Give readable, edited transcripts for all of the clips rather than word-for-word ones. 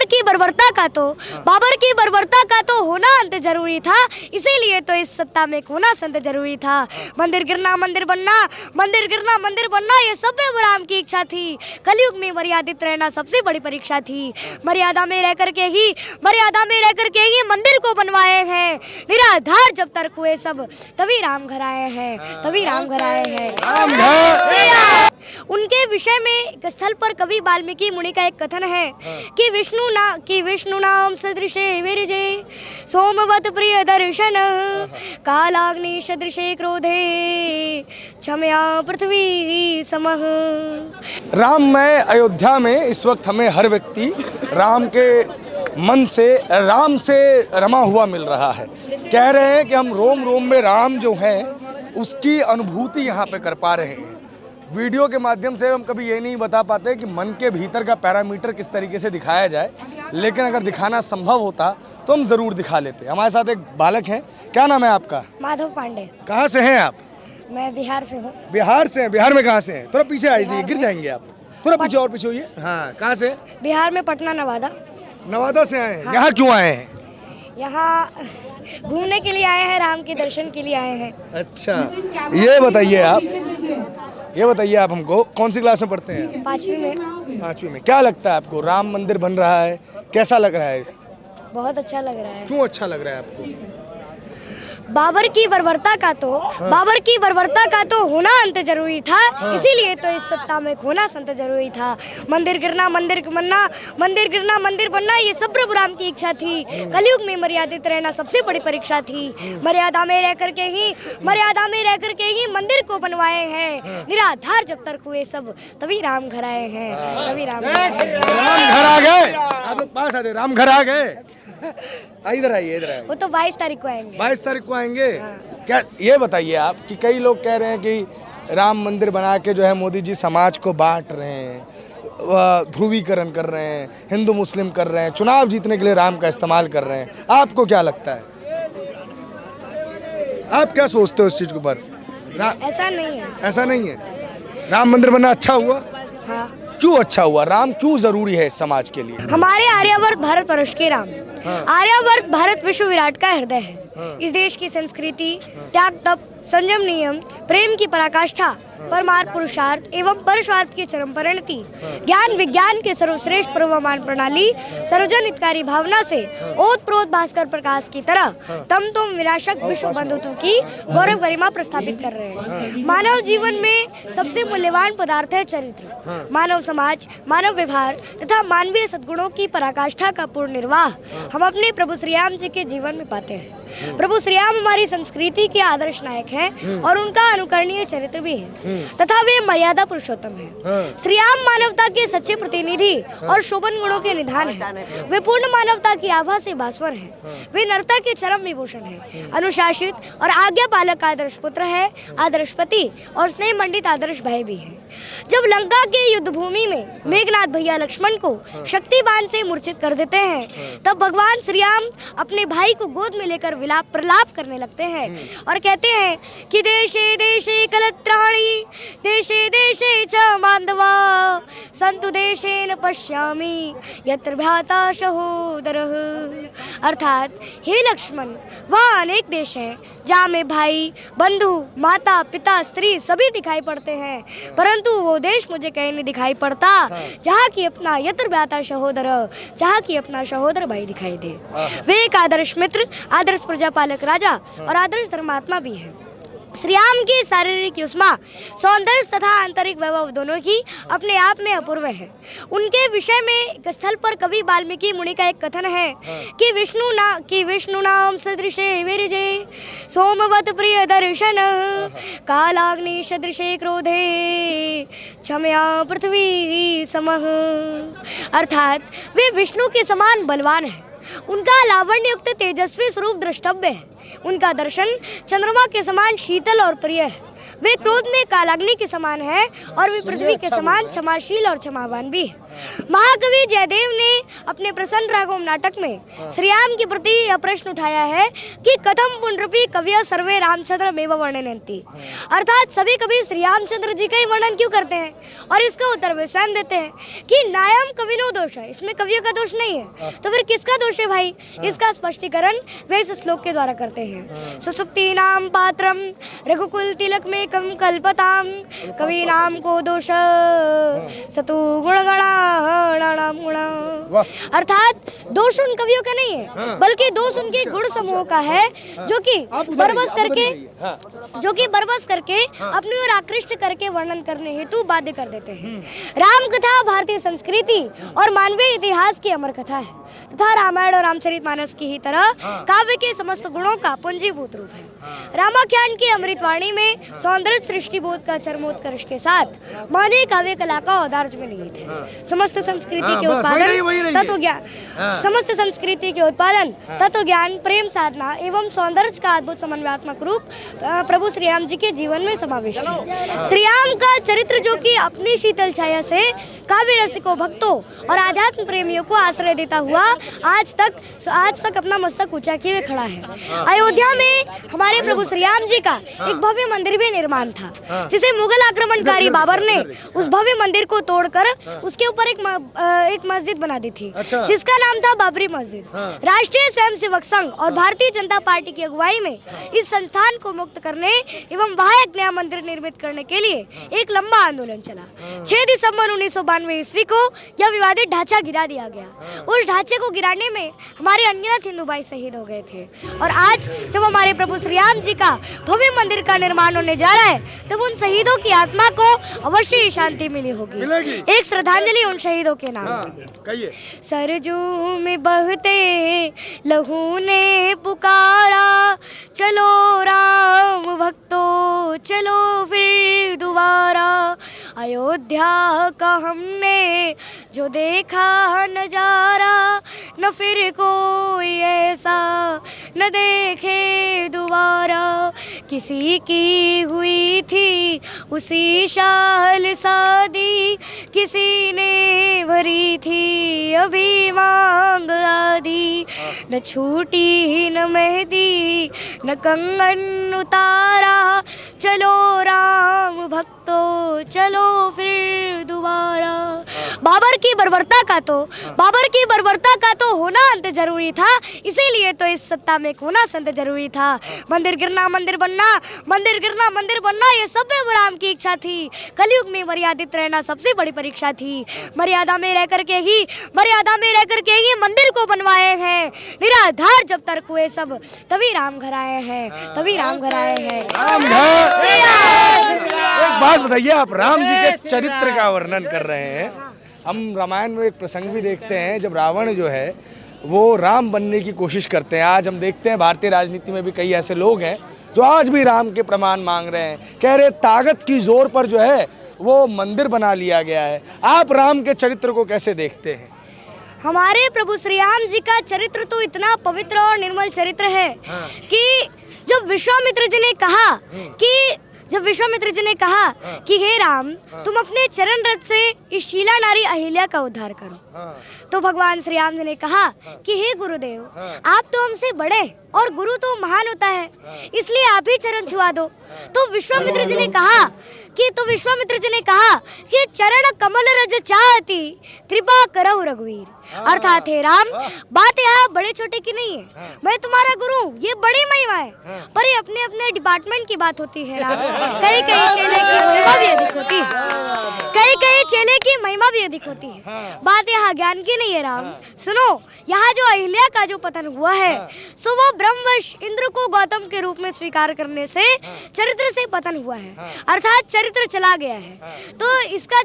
बाबर की बर्बरता का तो होना अंत जरूरी था, इसीलिए तो इस सत्ता में खोना संत जरूरी था। मंदिर गिरना मंदिर बनना, मंदिर गिरना मंदिर बनना, ये सब राम की इच्छा थी। कलयुग में मर्यादित रहना सबसे बड़ी परीक्षा थी। मर्यादा में रह करके ही मंदिर को बनवाए हैं। निराधार जब तक हुए सब, तभी राम घर आए हैं, तभी राम घर आए हैं। उनके विषय में एक स्थल पर कवि वाल्मीकि मुनि का एक कथन है कि विष्णु नाम सदृशे विरजे सोमवत प्रिय दर्शन, कालाग्नि सदृशे क्रोधे क्षमया पृथ्वी समः। राममय अयोध्या में इस वक्त हमें हर व्यक्ति राम के मन से, राम से रमा हुआ मिल रहा है। कह रहे हैं कि हम रोम रोम में राम जो हैं उसकी अनुभूति यहाँ पे कर पा रहे हैं। वीडियो के माध्यम से हम कभी ये नहीं बता पाते कि मन के भीतर का पैरामीटर किस तरीके से दिखाया जाए, लेकिन अगर दिखाना संभव होता तो हम ज़रूर दिखा लेते। हमारे साथ एक बालक हैं, क्या नाम है आपका? माधव पांडे। कहाँ से हैं आप? मैं बिहार से हूँ। बिहार से हैं? बिहार में कहाँ से हैं? थोड़ा पीछे आइए, गिर जाएंगे आप। थोड़ा पीछे और पीछे होइए। हाँ, कहाँ से? बिहार में पटना नवादा। नवादा से आए हैं? यहाँ क्यों आए हैं? यहाँ घूमने के लिए आए हैं, राम के दर्शन के लिए आए हैं। अच्छा, ये बताइए आप हमको, कौन सी क्लास में पढ़ते हैं? 5वीं में। 5वीं में। क्या लगता है आपको, राम मंदिर बन रहा है, कैसा लग रहा है? बहुत अच्छा लग रहा है। क्यों अच्छा लग रहा है आपको? बाबर की बर्बरता का तो होना अंत जरूरी था, इसीलिए तो इस सत्ता में खोना संत जरूरी था। मंदिर गिरना मंदिर बनना, मंदिर गिरना मंदिर बनना, ये सब प्रभु राम की इच्छा थी। कलयुग में मर्यादित रहना सबसे बड़ी परीक्षा थी। मर्यादा में रह करके ही मंदिर को बनवाए हैं। निराधार जब तक हुए सब, तभी राम घर आए हैं, तभी राम घर आ गए। आप लोग पास आ जाए, राम घर आ गए। इधर आइए। वो तो 22 तारीख को आएंगे। 22 तारीख को आएंगे। क्या ये बताइए आप कि कई लोग कह रहे हैं कि राम मंदिर बना के जो है मोदी जी समाज को बांट रहे हैं, ध्रुवीकरण कर रहे हैं, हिंदू मुस्लिम कर रहे हैं, चुनाव जीतने के लिए राम का इस्तेमाल कर रहे हैं। आपको क्या लगता है? आप क्या सोचते हो इस चीज के ऊपर? ऐसा नहीं है। राम मंदिर बनना अच्छा हुआ? हाँ। क्यों अच्छा हुआ? राम क्यों जरूरी है समाज के लिए? हमारे आर्यावर्त भारतवर्ष के राम। आर्यावर्त भारत विश्व विराट का हृदय है। इस देश की संस्कृति त्याग तप संयम नियम प्रेम की पराकाष्ठा परमार्थ पुरुषार्थ एवं परस्वार्थ की चरम परिणति ज्ञान विज्ञान के सर्वश्रेष्ठ प्रवमान प्रणाली सर्वजन हितकारी भावना से ओत प्रोत भास्कर प्रकाश की तरह तम तुम विनाशक विश्व बंधुत्व की गौरव गरिमा प्रस्थापित कर रहे हैं। मानव जीवन में सबसे मूल्यवान पदार्थ है चरित्र। मानव समाज, मानव व्यवहार तथा मानवीय सद्गुणों की पराकाष्ठा का पूर्ण निर्वाह हम अपने प्रभु श्री राम जी के जीवन में पाते हैं। प्रभु श्री राम हमारी संस्कृति के आदर्श नायक हैं और उनका अनुकरणीय चरित्र भी है तथा वे मर्यादा पुरुषोत्तम हैं। श्री राम मानवता के सच्चे प्रतिनिधि और शोभन गुणों के निधान हैं। वे पूर्ण मानवता की आभा से भास्वर हैं। वे नरता के चरम विभूषण हैं। अनुशासित और आज्ञा पालक आदर्श पुत्र है, आदर्श पति और स्नेह मंडित आदर्श भाई भी है। जब लंका के युद्ध भूमि में मेघनाथ भैया लक्ष्मण को शक्ति बाण से मूर्छित कर देते हैं, तब भगवान श्री राम अपने भाई को गोद में लेकर विलाप प्रलाप करने लगते हैं और कहते हैं कि देशे देशे कलत्राणि देशे देशे च मांधवा संतु देशेन पश्यामि यत्र भ्राता सहोदरः। अर्थात हे लक्ष्मण, वहाँ अनेक देश हैं जहाँ में भाई, बंधु, माता, पिता, स्त्री सभी दिखाई पड़ते हैं, परंतु वो देश मुझे कहीं नहीं दिखाई पड़ता जहाँ की अपना यत्र भ्राता सहोदर, जहाँ की अपना सहोदर भाई दिखाई दे। वे एक आदर्श मित्र, आदर्श प्रजापालक राजा और आदर्श धर्मात्मा भी है। श्री राम की शारीरिक युष्मा, सौंदर्य तथा आंतरिक वैभव दोनों ही अपने आप में अपूर्व है। उनके विषय में एक स्थल पर कवि वाल्मीकि मुनि का एक कथन है कि विष्णु नाम सदृशे विरजे सोमवत प्रिय दर्शन, कालाग्नि सदृशे क्रोधे क्षमया पृथ्वी समः। अर्थात वे विष्णु के समान बलवान है। उनका लावण्य युक्त तेजस्वी स्वरूप द्रष्टव्य है। उनका दर्शन चंद्रमा के समान शीतल और प्रिय है। वे क्रोध में कालाग्नि के समान है और वे पृथ्वी के समान क्षमाशील और क्षमावान भी है। महाकवि जयदेव ने अपने प्रसन्न राघव नाटक में श्री राम के प्रति यह प्रश्न उठाया है कि कथम पुनरपि कविया सर्वे रामचंद्र मेव वर्णयन्ति, अर्थात सभी कवि श्री रामचंद्र जी का ही वर्णन क्यों करते हैं। और इसका उत्तर वे स्वयं देते हैं कि नायम कविनो दोष है, इसमें कवियों का दोष नहीं है, तो फिर किसका दोष है भाई। इसका स्पष्टीकरण वे इस श्लोक के द्वारा करते हैं। सुसुप्ति नाम पात्रम रघुकुल तिलक में कम कल्पताम कवि नाम को दोष सतु गुणगणा गुणा, अर्थात दोष उन कवियों का नहीं है बल्कि दोष उनके गुण समूह का है जो कि बरबस करके अपनी ओर आकृष्ट करके वर्णन करने हेतु बाध्य कर देते हैं। राम कथा भारतीय संस्कृति और मानवीय इतिहास की अमर कथा है तथा रामायण और रामचरितमानस की ही तरह काव्य के समस्त गुणों का पूंजीभूत रूप है। रामाख्यान की अमृतवाणी में सौंदर्य सृष्टि बोध का चरमोत्कर्ष के साथ मानवीय काव्य कला का औदार्य में निहित है। समस्त संस्कृति के उत्पादन तत्व ज्ञान तत्व ज्ञान प्रेम साधना एवं सौंदर्य का अद्भुत समन्वयात्मक रूप प्रभु श्री राम जी के जीवन में समाविष्ट है। श्री राम का चरित्र जो कि अपनी शीतल छाया से काव्य रसिकों, भक्तों और आध्यात्म प्रेमियों को आश्रय देता हुआ आज तक अपना मस्तक ऊंचा किए खड़ा है। अयोध्या में हमारे प्रभु श्री राम जी का एक भव्य मंदिर भी निर्माण था, जिसे मुगल आक्रमणकारी बाबर ने उस भव्य मंदिर को तोड़कर उसके ऊपर एक मस्जिद बना दी थी, जिसका नाम था बाबरी मस्जिद। राष्ट्रीय स्वयंसेवक संघ और भारतीय जनता पार्टी की अगुवाई में इस संस्थान को मुक्त करने एवं वहां एक नया मंदिर निर्मित करने के लिए एक लंबा आंदोलन चला। 6 दिसंबर 1992 ईस्वी को यह विवादित ढांचा गिरा दिया गया। उस ढांचे को गिराने में हमारे अनगिनत हिंदू भाई शहीद हो गए थे और आज जब हमारे प्रभु श्री राम जी का भव्य मंदिर का निर्माण होने जा रहा है तब उन शहीदों की आत्मा को अवश्य ही शांति मिली होगी। एक श्रद्धांजलि उन शहीदों के नाम। सरजू में बहते लहू ने पुकारा, चलो राम भक्तों चलो फिर दोबारा। अयोध्या का हमने जो देखा नजारा, न फिर कोई ऐसा न देखे दोबारा। किसी की हुई थी उसी शाल शादी, किसी ने भरी थी अभी मांग आदि। न छूटी न मेहंदी न कंगन उतारा, चलो राम भक्तों चलो फिर दोबारा। बाबर की बर्बरता का तो होना अंत जरूरी था, इसीलिए तो इस सत्ता में खोना संत जरूरी था। मंदिर गिरना मंदिर बनना, मंदिर गिरना मंदिर बनना, ये सब राम की इच्छा थी। कलयुग में मर्यादित रहना सबसे बड़ी परीक्षा थी। मर्यादा में रह करके ही मंदिर को बनवाए हैं। निराधार जब तक हुए सब तभी राम घर आए हैं। एक बात बताइए, आप राम जी के चरित्र का वर्णन कर रहे हैं। हम रामायण में एक प्रसंग भी देखते हैं जब रावण जो है वो राम बनने की कोशिश करते हैं। आज हम देखते हैं भारतीय राजनीति में भी कई ऐसे लोग हैं जो आज भी राम के प्रमाण मांग रहे हैं, कह रहे ताकत की जोर पर जो है वो मंदिर बना लिया गया है। आप राम के चरित्र को कैसे देखते हैं? हमारे प्रभु श्री राम जी का चरित्र तो इतना पवित्र और निर्मल चरित्र है कि जब विश्वामित्र जी ने कहा कि हे राम, तुम अपने चरण रथ से इस शीला नारी अहिल्या का उद्धार करो, तो भगवान श्री राम जी ने कहा कि हे गुरुदेव, आप तो हमसे बड़े और गुरु तो महान होता है, इसलिए आप ही चरण छुआ दो। तो विश्वामित्र जी ने कहा कि चरण कमल रज चाहती कृपा करहु रघुवीर। अर्थात हे राम, बात यहाँ बड़े छोटे की नहीं है, मैं तुम्हारा गुरु, ये बड़ी महिमा है, पर ये अपने अपने डिपार्टमेंट की बात होती है राम। कई चेले की महिमा भी अधिक होती है, बात यहाँ ज्ञान की नहीं है राम। सुनो, यहाँ जो अहिल्या का जो पतन हुआ है सो वो ब्रह्मवश इंद्र को गौतम के रूप में स्वीकार करने से चरित्र से पतन हुआ है, अर्थात चरित्र चला गया है। तो इसका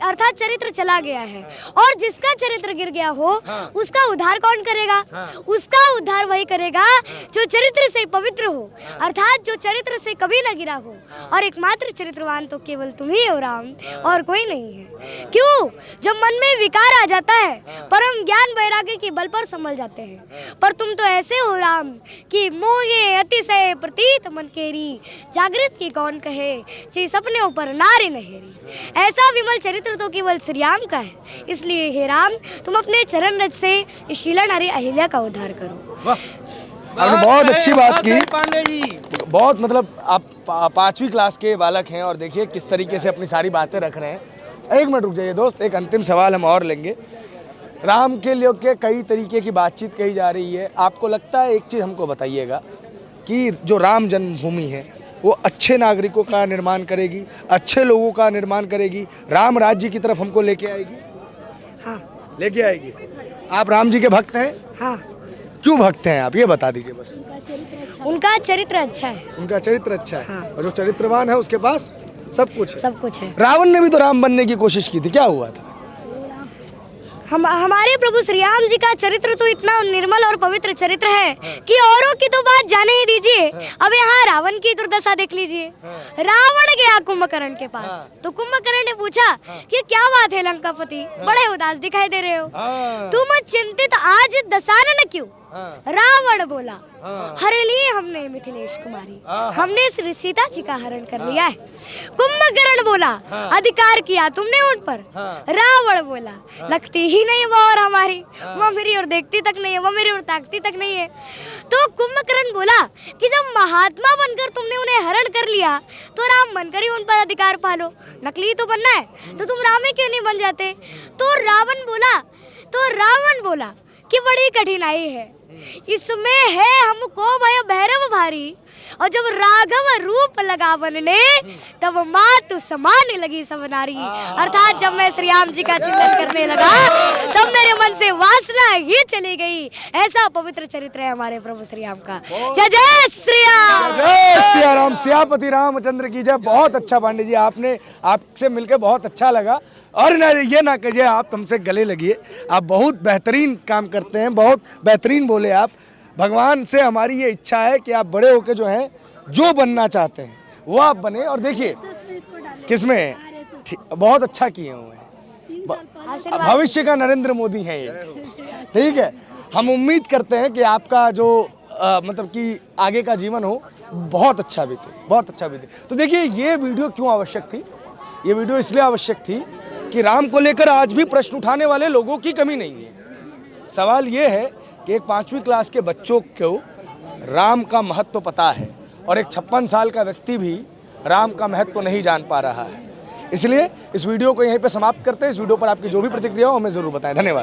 अर्थात चरित्र चला गया है, और जिसका चरित्र गिर गया हो उसका उद्धार कौन करेगा? उसका उद्धार वही करेगा जो चरित्र से पवित्र हो, अर्थात जो चरित्र से कभी न गिरा हो। और एकमात्र चरित्रवान तो केवल तुम ही हो राम, और कोई नहीं है। क्यों? जब मन में विकार आ जाता है, परम ज्ञान वैराग्य के बल पर संभल जाते हैं। पर तुम तो ऐसे हो राम कि मोहे अतिशय प्रतीत मन केरी, जागृत की कौन कहे ची सपने ऊपर नारी नहेरी। ऐसा विमल चरित्र तो केवल श्री राम का है, इसलिए हे राम तुम अपने चरण रज से इस शीला नारी अहिल्या का उद्धार करो। आपने बहुत अच्छी बात की पांडे जी। बहुत, मतलब आप 5वीं क्लास के बालक हैं और देखिए किस तरीके से अपनी सारी बातें रख रहे हैं। एक मिनट रुक जाइए दोस्त, एक अंतिम सवाल हम और लेंगे। राम के लिए के कई तरीके की बातचीत कही जा रही है, आपको लगता है, एक चीज़ हमको बताइएगा कि जो राम जन्मभूमि है वो अच्छे नागरिकों का निर्माण करेगी, अच्छे लोगों का निर्माण करेगी, राम राज्य की तरफ हमको लेके आएगी? हाँ लेके आएगी। आप राम जी के भक्त हैं? हाँ। क्यों भक्त हैं आप, ये बता दीजिए बस। उनका चरित्र अच्छा है। उनका चरित्र अच्छा है। हाँ। और जो चरित्रवान है उसके पास सब कुछ है। सब कुछ है। रावण ने भी तो राम बनने की कोशिश की थी, क्या हुआ था? हमारे प्रभु श्री राम जी का चरित्र तो इतना निर्मल और पवित्र चरित्र है कि औरों की तो बात जाने ही दीजिए। अब यहाँ रावण की दुर्दशा देख लीजिए। रावण गया कुंभकर्ण के पास, तो कुंभकर्ण ने पूछा कि क्या बात है लंकापति, बड़े उदास दिखाई दे रहे हो, तुम चिंतित आज दशानन क्यों? रावण बोला, हर लिए हमने मिथिलेश कुमारी, हमने श्री सीता जी का हरण कर लिया है। कुंभकर्ण बोला, अधिकार किया तुमने उन पर। रावण बोला, लगती ही नहीं वो और हमारी, वो मेरी और देखती तक नहीं है, वो मेरी और ताकती तक नहीं है। तो कुंभकर्ण बोला कि जब महात्मा बनकर तुमने उन्हें हरण कर लिया तो राम बनकर ही उन पर अधिकार पालो, नकली तो बनना है तो तुम राम ही क्यों नहीं बन जाते? तो रावण बोला कि बड़ी कठिनाई है, इसमें है हमको भय भैरव भारी, और जब राघव रूप लगावन ने तब मातु समान लगी सब नारी। अर्थात जब मैं श्री राम जी का चिंतन करने लगा तब मेरे मन से वासना ही चली गई। ऐसा पवित्र चरित्र है हमारे प्रभु श्री राम का। जय जय श्री राम। जय सिया राम, सियापति रामचंद्र की जय। बहुत अच्छा पांडे जी, आपने आपसे मिलकर बहुत अच्छा लगा। और ये ना कहिए आप हमसे गले लगिए, आप बहुत बेहतरीन काम करते हैं, बहुत बेहतरीन बोले आप। भगवान से हमारी ये इच्छा है कि आप बड़े होकर जो हैं जो बनना चाहते हैं वो आप बने। और देखिए किसमें बहुत अच्छा किए हुए हैं, भविष्य का नरेंद्र मोदी है ये, ठीक है। हम उम्मीद करते हैं कि आपका जो मतलब कि आगे का जीवन हो बहुत अच्छा बीते, बहुत अच्छा बीते। तो देखिए ये वीडियो क्यों आवश्यक थी? ये वीडियो इसलिए आवश्यक थी कि राम को लेकर आज भी प्रश्न उठाने वाले लोगों की कमी नहीं है। सवाल ये है कि एक 5वीं क्लास के बच्चों को राम का महत्व पता है और एक 56 साल का व्यक्ति भी राम का महत्व नहीं जान पा रहा है। इसलिए इस वीडियो को यहीं पे समाप्त करते हैं। इस वीडियो पर आपकी जो भी प्रतिक्रिया हो हमें ज़रूर बताएं। धन्यवाद।